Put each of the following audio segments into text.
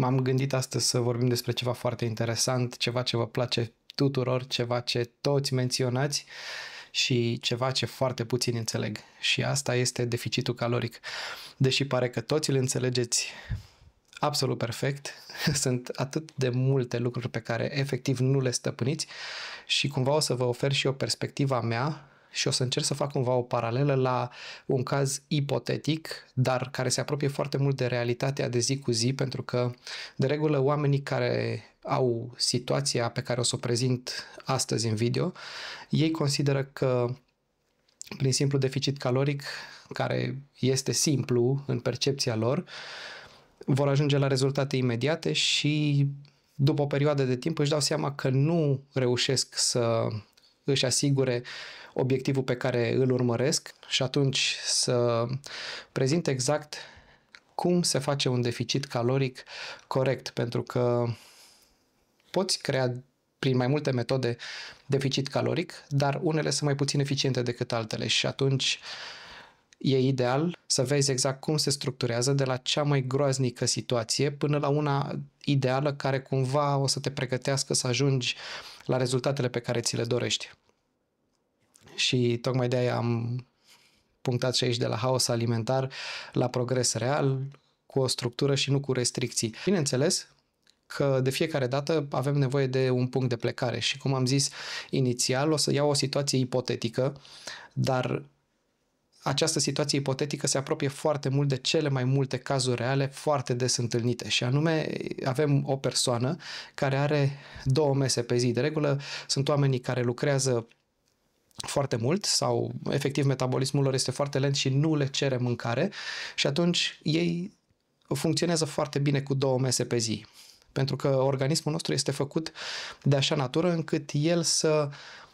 M-am gândit astăzi să vorbim despre ceva foarte interesant, ceva ce vă place tuturor, ceva ce toți menționați și ceva ce foarte puțini înțeleg. Și asta este deficitul caloric. Deși pare că toți îl înțelegeți absolut perfect, sunt atât de multe lucruri pe care efectiv nu le stăpâniți și cumva o să vă ofer și o perspectivă a mea și o să încerc să fac cumva o paralelă la un caz ipotetic, dar care se apropie foarte mult de realitatea de zi cu zi, pentru că, de regulă, oamenii care au situația pe care o să o prezint astăzi în video, ei consideră că prin simplu deficit caloric, care este simplu în percepția lor, vor ajunge la rezultate imediate și după o perioadă de timp își dau seama că nu reușesc să își asigure obiectivul pe care îl urmăresc și atunci să prezint exact cum se face un deficit caloric corect, pentru că poți crea prin mai multe metode deficit caloric, dar unele sunt mai puțin eficiente decât altele și atunci e ideal să vezi exact cum se structurează de la cea mai groaznică situație până la una ideală care cumva o să te pregătească să ajungi la rezultatele pe care ți le dorești. Și tocmai de-aia am punctat și aici de la haos alimentar la progres real, cu o structură și nu cu restricții. Bineînțeles că de fiecare dată avem nevoie de un punct de plecare și, cum am zis inițial, o să iau o situație ipotetică, dar această situație ipotetică se apropie foarte mult de cele mai multe cazuri reale foarte des întâlnite și anume avem o persoană care are 2 mese pe zi. De regulă sunt oamenii care lucrează foarte mult sau efectiv metabolismul lor este foarte lent și nu le cere mâncare și atunci ei funcționează foarte bine cu 2 mese pe zi. Pentru că organismul nostru este făcut de așa natură încât el să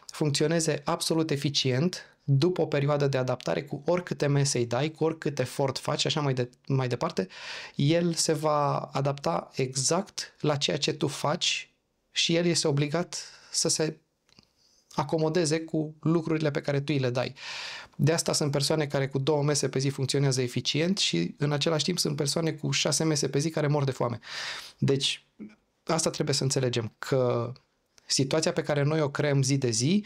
funcționeze absolut eficient după o perioadă de adaptare, cu oricâte mese îi dai, cu oricât efort faci și așa mai departe, el se va adapta exact la ceea ce tu faci și el este obligat să se acomodeze cu lucrurile pe care tu îi le dai. De asta sunt persoane care cu 2 mese pe zi funcționează eficient și în același timp sunt persoane cu 6 mese pe zi care mor de foame. Deci asta trebuie să înțelegem, că situația pe care noi o creăm zi de zi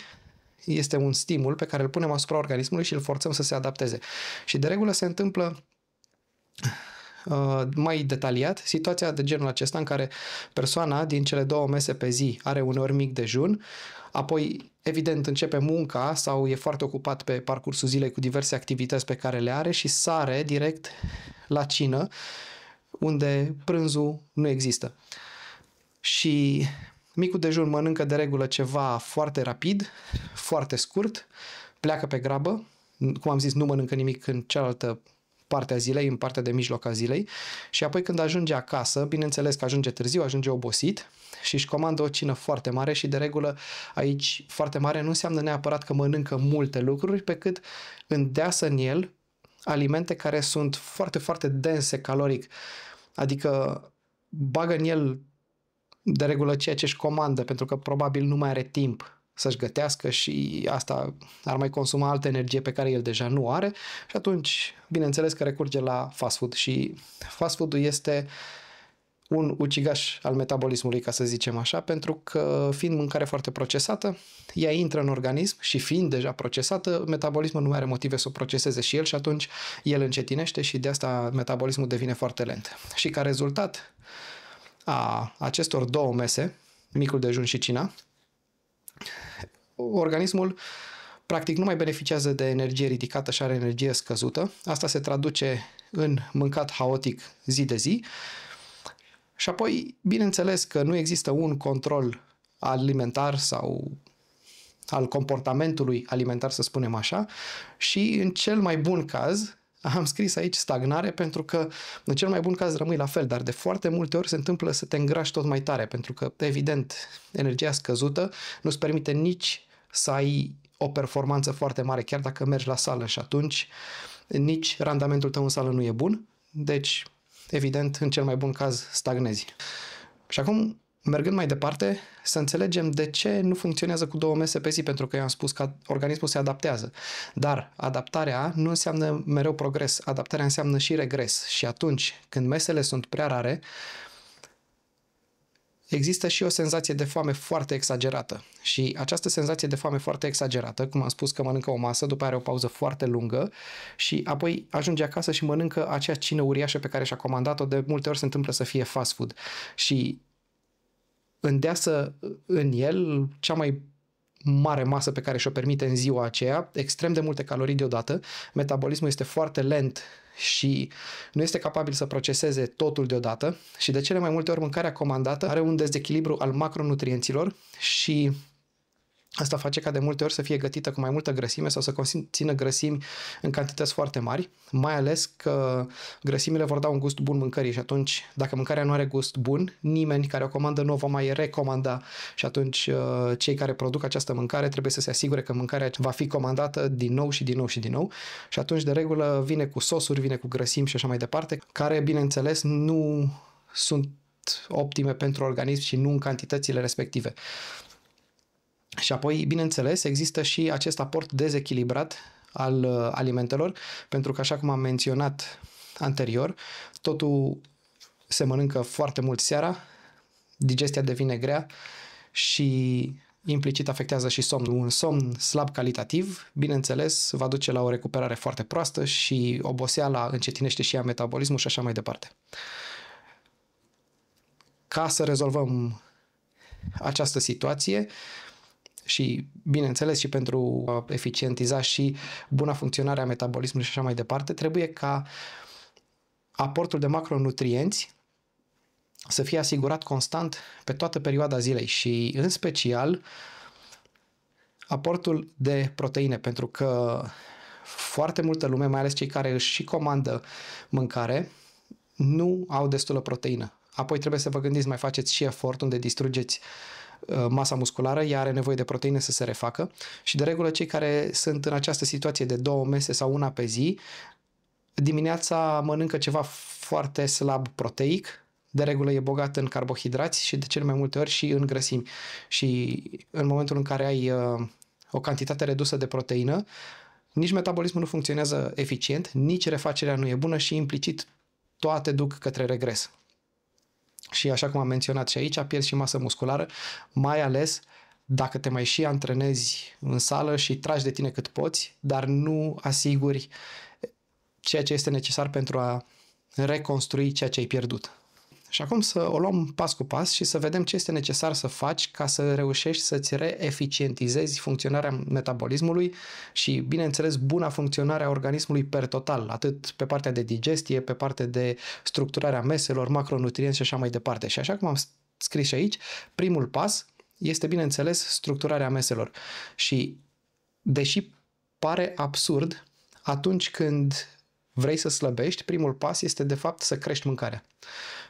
este un stimul pe care îl punem asupra organismului și îl forțăm să se adapteze. Și de regulă se întâmplă mai detaliat situația de genul acesta în care persoana din cele 2 mese pe zi are uneori mic dejun, apoi evident începe munca sau e foarte ocupat pe parcursul zilei cu diverse activități pe care le are și sare direct la cină, unde prânzul nu există. Și micul dejun mănâncă de regulă ceva foarte rapid, foarte scurt, pleacă pe grabă, cum am zis, nu mănâncă nimic în cealaltă parte a zilei, în partea de mijloc a zilei și apoi când ajunge acasă, bineînțeles că ajunge târziu, ajunge obosit și își comandă o cină foarte mare și de regulă aici foarte mare nu înseamnă neapărat că mănâncă multe lucruri, pe cât îndeasă în el alimente care sunt foarte, foarte dense caloric, adică bagă în el de regulă ceea ce își comandă, pentru că probabil nu mai are timp să-și gătească și asta ar mai consuma altă energie pe care el deja nu are și atunci, bineînțeles că recurge la fast food și fast food-ul este un ucigaș al metabolismului, ca să zicem așa, pentru că fiind mâncare foarte procesată, ea intră în organism și fiind deja procesată, metabolismul nu mai are motive să o proceseze și el și atunci el încetinește și de asta metabolismul devine foarte lent. Și ca rezultat a acestor 2 mese, micul dejun și cina, organismul practic nu mai beneficiază de energie ridicată și are energie scăzută. Asta se traduce în mâncat haotic zi de zi și apoi, bineînțeles că nu există un control alimentar sau al comportamentului alimentar, să spunem așa, și în cel mai bun caz am scris aici stagnare pentru că în cel mai bun caz rămâi la fel, dar de foarte multe ori se întâmplă să te îngrași tot mai tare, pentru că, evident, energia scăzută nu-ți permite nici să ai o performanță foarte mare, chiar dacă mergi la sală și atunci nici randamentul tău în sală nu e bun, deci, evident, în cel mai bun caz stagnezi. Și acum, mergând mai departe, să înțelegem de ce nu funcționează cu 2 mese pe zi, pentru că eu am spus că organismul se adaptează. Dar adaptarea nu înseamnă mereu progres, adaptarea înseamnă și regres. Și atunci, când mesele sunt prea rare, există și o senzație de foame foarte exagerată. Și această senzație de foame foarte exagerată, cum am spus că mănâncă o masă, după are o pauză foarte lungă și apoi ajunge acasă și mănâncă acea cină uriașă pe care și-a comandat-o, de multe ori se întâmplă să fie fast food. Și îndeasă în el cea mai mare masă pe care și-o permite în ziua aceea, extrem de multe calorii deodată, metabolismul este foarte lent și nu este capabil să proceseze totul deodată și de cele mai multe ori mâncarea comandată are un dezechilibru al macronutrienților și asta face ca de multe ori să fie gătită cu mai multă grăsime sau să conțină grăsimi în cantități foarte mari, mai ales că grăsimile vor da un gust bun mâncării și atunci, dacă mâncarea nu are gust bun, nimeni care o comandă nu o va mai recomanda și atunci cei care produc această mâncare trebuie să se asigure că mâncarea va fi comandată din nou și din nou și din nou și atunci de regulă vine cu sosuri, vine cu grăsimi și așa mai departe, care bineînțeles nu sunt optime pentru organism și nu în cantitățile respective. Și apoi, bineînțeles, există și acest aport dezechilibrat al alimentelor, pentru că, așa cum am menționat anterior, totul se mănâncă foarte mult seara, digestia devine grea și implicit afectează și somnul. Un somn slab calitativ, bineînțeles, va duce la o recuperare foarte proastă și oboseala încetinește și ea metabolismul și așa mai departe. Ca să rezolvăm această situație, și, bineînțeles, și pentru a eficientiza și buna funcționare a metabolismului și așa mai departe, trebuie ca aportul de macronutrienți să fie asigurat constant pe toată perioada zilei și, în special, aportul de proteine, pentru că foarte multă lume, mai ales cei care își și comandă mâncare, nu au destulă proteină. Apoi trebuie să vă gândiți, mai faceți și efort unde distrugeți masa musculară, ea are nevoie de proteine să se refacă și de regulă cei care sunt în această situație de 2 mese sau una pe zi, dimineața mănâncă ceva foarte slab proteic, de regulă e bogat în carbohidrați și de cele mai multe ori și în grăsimi. Și în momentul în care ai o cantitate redusă de proteină, nici metabolismul nu funcționează eficient, nici refacerea nu e bună și implicit toate duc către regres. Și așa cum am menționat și aici, pierzi și masă musculară, mai ales dacă te mai și antrenezi în sală și tragi de tine cât poți, dar nu asiguri ceea ce este necesar pentru a reconstrui ceea ce ai pierdut. Și acum să o luăm pas cu pas și să vedem ce este necesar să faci ca să reușești să-ți reeficientizezi funcționarea metabolismului și, bineînțeles, buna funcționare a organismului per total, atât pe partea de digestie, pe partea de structurarea meselor, macronutrienți și așa mai departe. Și așa cum am scris și aici, primul pas este, bineînțeles, structurarea meselor. Și, deși pare absurd, atunci când vrei să slăbești, primul pas este, de fapt, să crești mâncarea.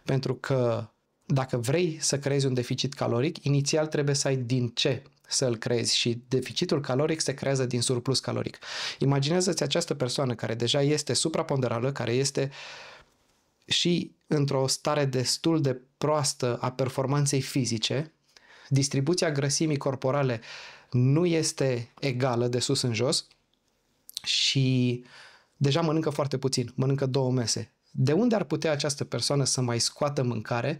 Pentru că dacă vrei să creezi un deficit caloric, inițial trebuie să ai din ce să-l creezi și deficitul caloric se creează din surplus caloric. Imaginează-ți această persoană care deja este supraponderală, care este și într-o stare destul de proastă a performanței fizice, distribuția grăsimii corporale nu este egală de sus în jos și deja mănâncă foarte puțin, mănâncă 2 mese. De unde ar putea această persoană să mai scoată mâncare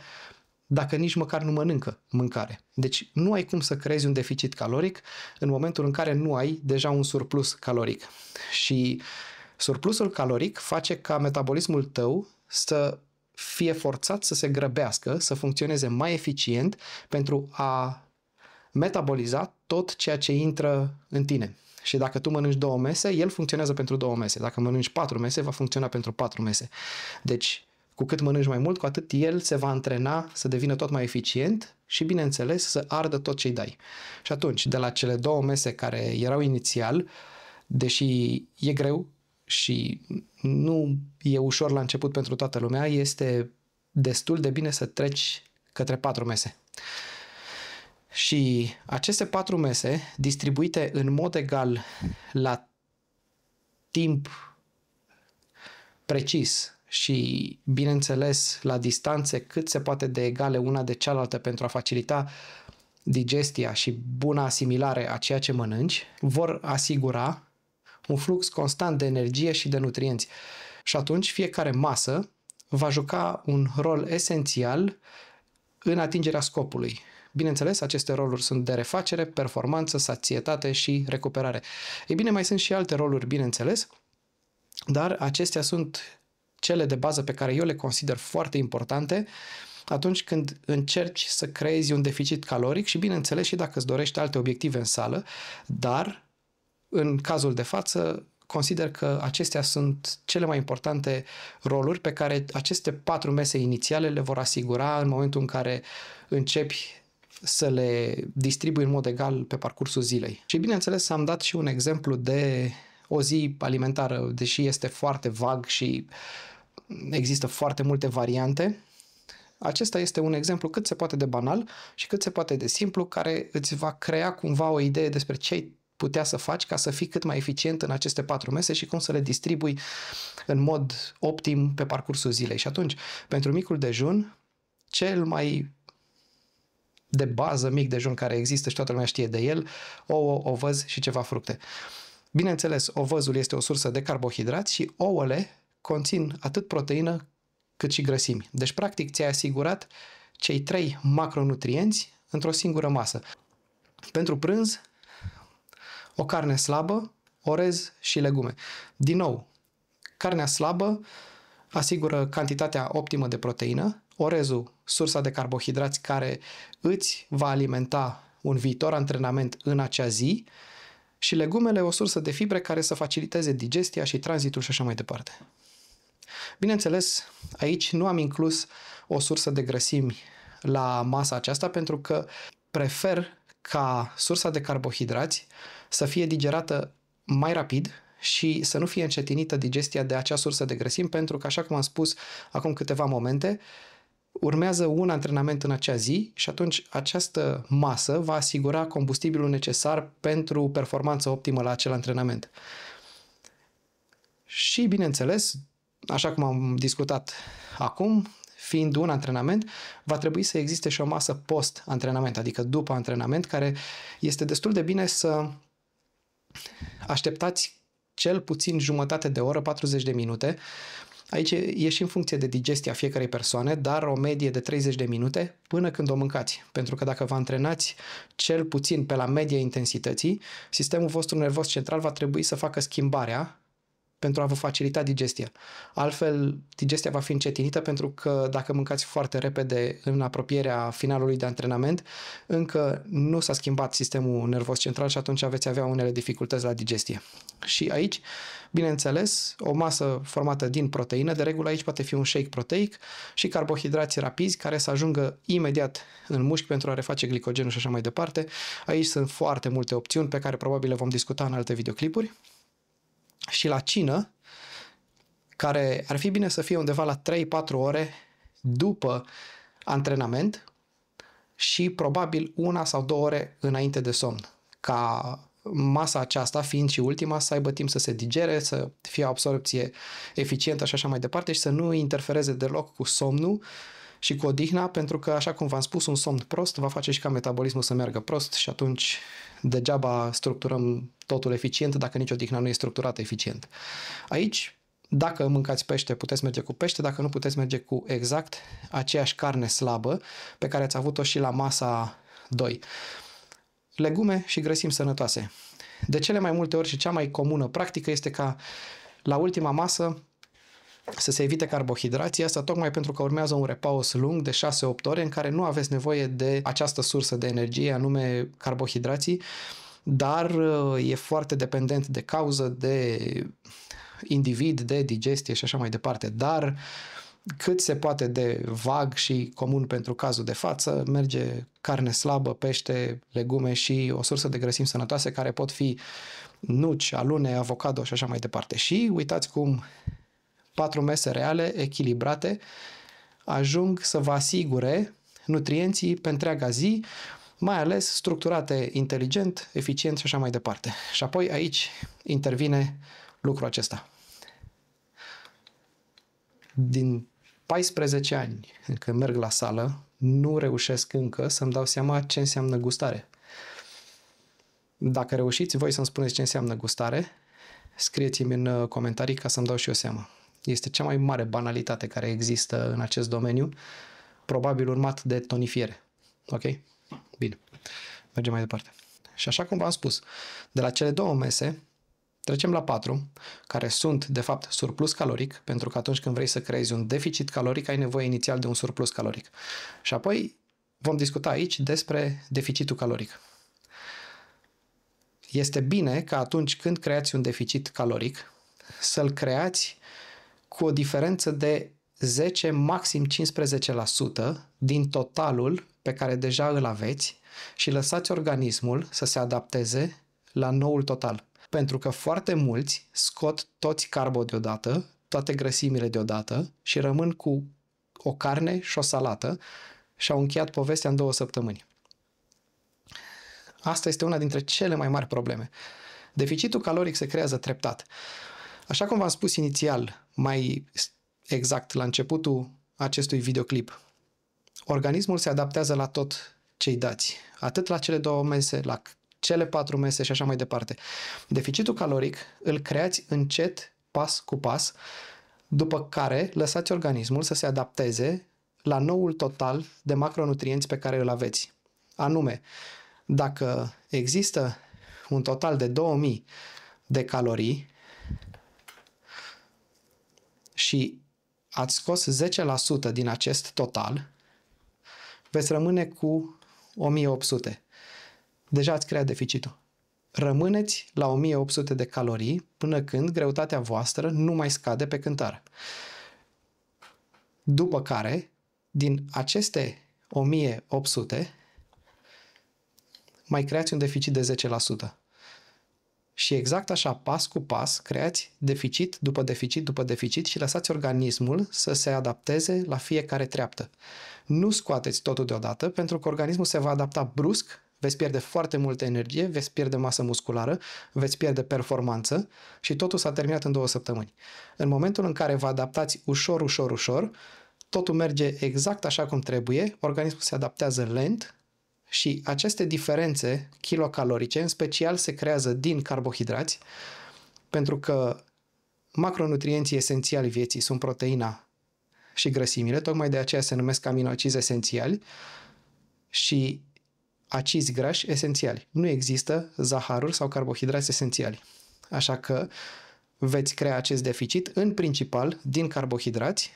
dacă nici măcar nu mănâncă mâncare? Deci nu ai cum să creezi un deficit caloric în momentul în care nu ai deja un surplus caloric. Și surplusul caloric face ca metabolismul tău să fie forțat să se grăbească, să funcționeze mai eficient pentru a metaboliza tot ceea ce intră în tine. Și dacă tu mănânci 2 mese, el funcționează pentru 2 mese. Dacă mănânci 4 mese, va funcționa pentru 4 mese. Deci, cu cât mănânci mai mult, cu atât el se va antrena să devină tot mai eficient și, bineînțeles, să ardă tot ce îi dai. Și atunci, de la cele 2 mese care erau inițial, deși e greu și nu e ușor la început pentru toată lumea, este destul de bine să treci către 4 mese. Și aceste 4 mese, distribuite în mod egal la timp precis și, bineînțeles, la distanțe cât se poate de egale una de cealaltă pentru a facilita digestia și buna asimilare a ceea ce mănânci, vor asigura un flux constant de energie și de nutrienți. Și atunci fiecare masă va juca un rol esențial în atingerea scopului. Bineînțeles, aceste roluri sunt de refacere, performanță, sațietate și recuperare. Ei bine, mai sunt și alte roluri, bineînțeles, dar acestea sunt cele de bază pe care eu le consider foarte importante atunci când încerci să creezi un deficit caloric și, bineînțeles, și dacă îți dorești alte obiective în sală, dar în cazul de față consider că acestea sunt cele mai importante roluri pe care aceste 4 mese inițiale le vor asigura în momentul în care începi să le distribui în mod egal pe parcursul zilei. Și bineînțeles am dat și un exemplu de o zi alimentară, deși este foarte vag și există foarte multe variante. Acesta este un exemplu cât se poate de banal și cât se poate de simplu, care îți va crea cumva o idee despre ce ai putea să faci ca să fii cât mai eficient în aceste 4 mese și cum să le distribui în mod optim pe parcursul zilei. Și atunci, pentru micul dejun, cel mai de bază mic dejun care există și toată lumea știe de el, ouă, ovăz și ceva fructe. Bineînțeles, ovăzul este o sursă de carbohidrați și ouăle conțin atât proteină cât și grăsimi. Deci, practic, ți-ai asigurat cei 3 macronutrienți într-o singură masă. Pentru prânz, o carne slabă, orez și legume. Din nou, carnea slabă asigură cantitatea optimă de proteină, orezul, sursa de carbohidrați care îți va alimenta un viitor antrenament în acea zi, și legumele, o sursă de fibre care să faciliteze digestia și tranzitul și așa mai departe. Bineînțeles, aici nu am inclus o sursă de grăsimi la masa aceasta pentru că prefer ca sursa de carbohidrați să fie digerată mai rapid și să nu fie încetinită digestia de acea sursă de grăsimi, pentru că, așa cum am spus acum câteva momente, urmează un antrenament în acea zi și atunci această masă va asigura combustibilul necesar pentru performanță optimă la acel antrenament. Și, bineînțeles, așa cum am discutat acum, fiind un antrenament, va trebui să existe și o masă post-antrenament, adică după antrenament, care este destul de bine să așteptați cel puțin jumătate de oră, 40 de minute. Aici e și în funcție de digestia fiecarei persoane, dar o medie de 30 de minute până când o mâncați. Pentru că dacă vă antrenați cel puțin pe la media intensității, sistemul vostru nervos central va trebui să facă schimbarea pentru a vă facilita digestia. Altfel, digestia va fi încetinită pentru că dacă mâncați foarte repede în apropierea finalului de antrenament, încă nu s-a schimbat sistemul nervos central și atunci veți avea unele dificultăți la digestie. Și aici, bineînțeles, o masă formată din proteină, de regulă aici poate fi un shake proteic și carbohidrați rapizi care să ajungă imediat în mușchi pentru a reface glicogenul și așa mai departe. Aici sunt foarte multe opțiuni pe care probabil le vom discuta în alte videoclipuri. Și la cină, care ar fi bine să fie undeva la 3-4 ore după antrenament și probabil 1 sau 2 ore înainte de somn, ca masa aceasta, fiind și ultima, să aibă timp să se digere, să fie o absorpție eficientă și așa mai departe și să nu interfereze deloc cu somnul și cu odihna, pentru că, așa cum v-am spus, un somn prost va face și ca metabolismul să meargă prost și atunci degeaba structurăm totul eficient dacă nici odihna nu e structurată eficient. Aici, dacă mâncați pește, puteți merge cu pește, dacă nu, puteți merge cu exact aceeași carne slabă pe care ați avut-o și la masa 2. Legume și grăsimi sănătoase. De cele mai multe ori și cea mai comună practică este ca la ultima masă să se evite carbohidrații, asta tocmai pentru că urmează un repaus lung de 6-8 ore în care nu aveți nevoie de această sursă de energie, anume carbohidrații, dar e foarte dependent de cauză, de individ, de digestie și așa mai departe. Dar cât se poate de vag și comun pentru cazul de față, merge carne slabă, pește, legume și o sursă de grăsimi sănătoase care pot fi nuci, alune, avocado și așa mai departe. Și uitați cum 4 mese reale, echilibrate, ajung să vă asigure nutrienții pe întreaga zi, mai ales structurate inteligent, eficient și așa mai departe. Și apoi aici intervine lucrul acesta. Din 14 ani când merg la sală, nu reușesc încă să-mi dau seama ce înseamnă gustare. Dacă reușiți voi să-mi spuneți ce înseamnă gustare, scrieți-mi în comentarii ca să-mi dau și eu seama. Este cea mai mare banalitate care există în acest domeniu. probabil urmat de tonifiere. Ok? Bine. Mergem mai departe. Și așa cum v-am spus, de la cele 2 mese trecem la 4, care sunt, de fapt, surplus caloric, pentru că atunci când vrei să creezi un deficit caloric, ai nevoie inițial de un surplus caloric. Și apoi vom discuta aici despre deficitul caloric. Este bine că atunci când creați un deficit caloric, să-l creați cu o diferență de 10, maxim 15% din totalul pe care deja îl aveți și lăsați organismul să se adapteze la noul total. Pentru că foarte mulți scot toți carbo deodată, toate grăsimile deodată și rămân cu o carne și o salată și au încheiat povestea în 2 săptămâni. Asta este una dintre cele mai mari probleme. Deficitul caloric se creează treptat. Așa cum v-am spus inițial, mai exact la începutul acestui videoclip, organismul se adaptează la tot ce-i dați. Atât la cele 2 mese, la cele 4 mese și așa mai departe. Deficitul caloric îl creați încet, pas cu pas, după care lăsați organismul să se adapteze la noul total de macronutrienți pe care îl aveți. Anume, dacă există un total de 2000 de calorii și ați scos 10% din acest total, veți rămâne cu 1800. Deja ați creat deficitul. Rămâneți la 1800 de calorii până când greutatea voastră nu mai scade pe cântar. După care, din aceste 1800, mai creați un deficit de 10%. Și exact așa, pas cu pas, creați deficit după deficit după deficit și lăsați organismul să se adapteze la fiecare treaptă. Nu scoateți totul deodată, pentru că organismul se va adapta brusc, veți pierde foarte multă energie, veți pierde masă musculară, veți pierde performanță și totul s-a terminat în 2 săptămâni. În momentul în care vă adaptați ușor, ușor, ușor, totul merge exact așa cum trebuie, organismul se adaptează lent și aceste diferențe kilocalorice, în special, se creează din carbohidrați, pentru că macronutrienții esențiali vieții sunt proteina și grăsimile, tocmai de aceea se numesc aminoacizi esențiali și acizi grași esențiali. Nu există zaharuri sau carbohidrați esențiali. Așa că veți crea acest deficit în principal din carbohidrați,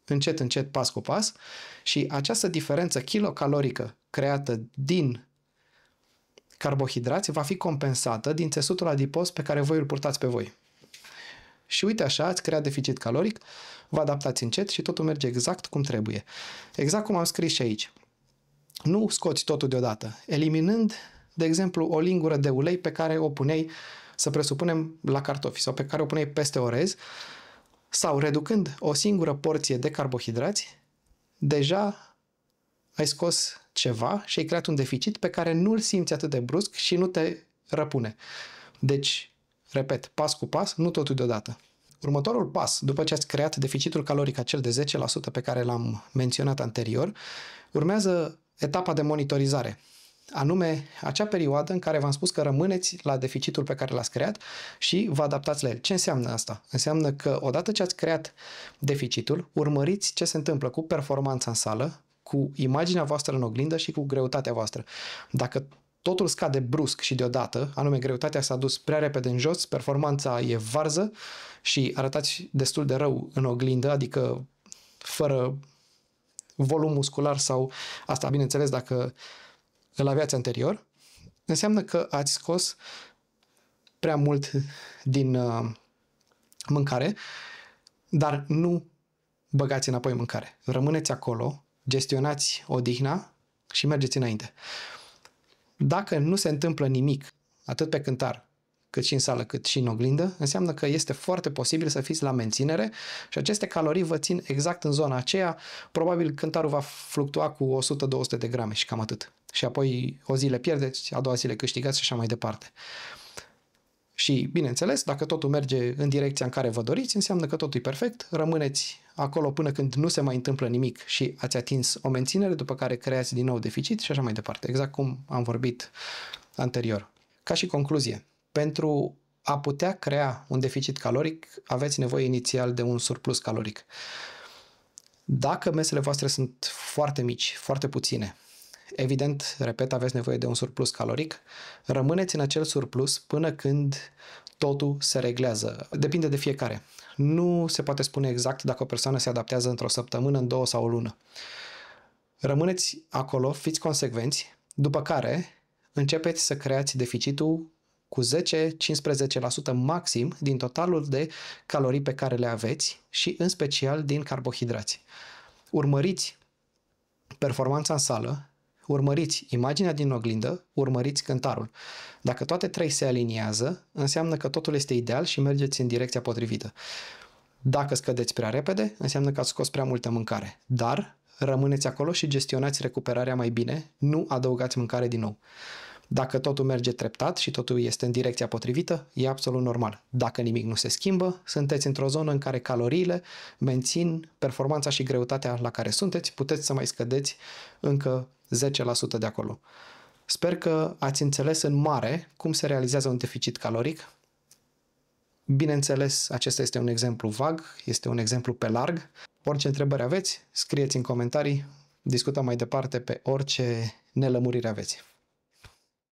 încet, încet, pas cu pas, și această diferență kilocalorică creată din carbohidrați va fi compensată din țesutul adipos pe care voi îl purtați pe voi. Și uite așa, ați creat deficit caloric, vă adaptați încet și totul merge exact cum trebuie. Exact cum am scris și aici. Nu scoți totul deodată, eliminând, de exemplu, o lingură de ulei pe care o puneai, să presupunem, la cartofi sau pe care o puneai peste orez, sau reducând o singură porție de carbohidrați, deja ai scos ceva și ai creat un deficit pe care nu-l simți atât de brusc și nu te răpune. Deci, repet, pas cu pas, nu totul deodată. Următorul pas, după ce ați creat deficitul caloric acel de 10% pe care l-am menționat anterior, urmează etapa de monitorizare. Anume, acea perioadă în care v-am spus că rămâneți la deficitul pe care l-ați creat și vă adaptați la el. Ce înseamnă asta? Înseamnă că odată ce ați creat deficitul, urmăriți ce se întâmplă cu performanța în sală, cu imaginea voastră în oglindă și cu greutatea voastră. Dacă totul scade brusc și deodată, anume greutatea s-a dus prea repede în jos, performanța e varză și arătați destul de rău în oglindă, adică fără volum muscular sau asta, bineînțeles, dacă îl aveați anterior, înseamnă că ați scos prea mult din mâncare, dar nu băgați înapoi mâncare. Rămâneți acolo, gestionați odihna și mergeți înainte. Dacă nu se întâmplă nimic, atât pe cântar, cât și în sală, cât și în oglindă, înseamnă că este foarte posibil să fiți la menținere și aceste calorii vă țin exact în zona aceea. Probabil cântarul va fluctua cu 100-200 de grame și cam atât. Și apoi o zi le pierdeți, a doua zi le câștigați și așa mai departe. Și, bineînțeles, dacă totul merge în direcția în care vă doriți, înseamnă că totul e perfect, rămâneți acolo până când nu se mai întâmplă nimic și ați atins o menținere, după care creați din nou deficit și așa mai departe, exact cum am vorbit anterior. Ca și concluzie, pentru a putea crea un deficit caloric, aveți nevoie inițial de un surplus caloric. Dacă mesele voastre sunt foarte mici, foarte puține, evident, repet, aveți nevoie de un surplus caloric, rămâneți în acel surplus până când totul se reglează. Depinde de fiecare. Nu se poate spune exact dacă o persoană se adaptează într-o săptămână, în 2 sau o lună. Rămâneți acolo, fiți consecvenți, după care începeți să creați deficitul cu 10-15% maxim din totalul de calorii pe care le aveți și în special din carbohidrați. Urmăriți performanța în sală, urmăriți imaginea din oglindă, urmăriți cântarul. Dacă toate trei se aliniază, înseamnă că totul este ideal și mergeți în direcția potrivită. Dacă scădeți prea repede, înseamnă că ați scos prea multă mâncare. Dar rămâneți acolo și gestionați recuperarea mai bine, nu adăugați mâncare din nou. Dacă totul merge treptat și totul este în direcția potrivită, e absolut normal. Dacă nimic nu se schimbă, sunteți într-o zonă în care caloriile mențin performanța și greutatea la care sunteți, puteți să mai scădeți încă 10% de acolo. Sper că ați înțeles în mare cum se realizează un deficit caloric. Bineînțeles, acesta este un exemplu vag, este un exemplu pe larg. Orice întrebări aveți, scrieți în comentarii, discutăm mai departe pe orice nelămuriri aveți.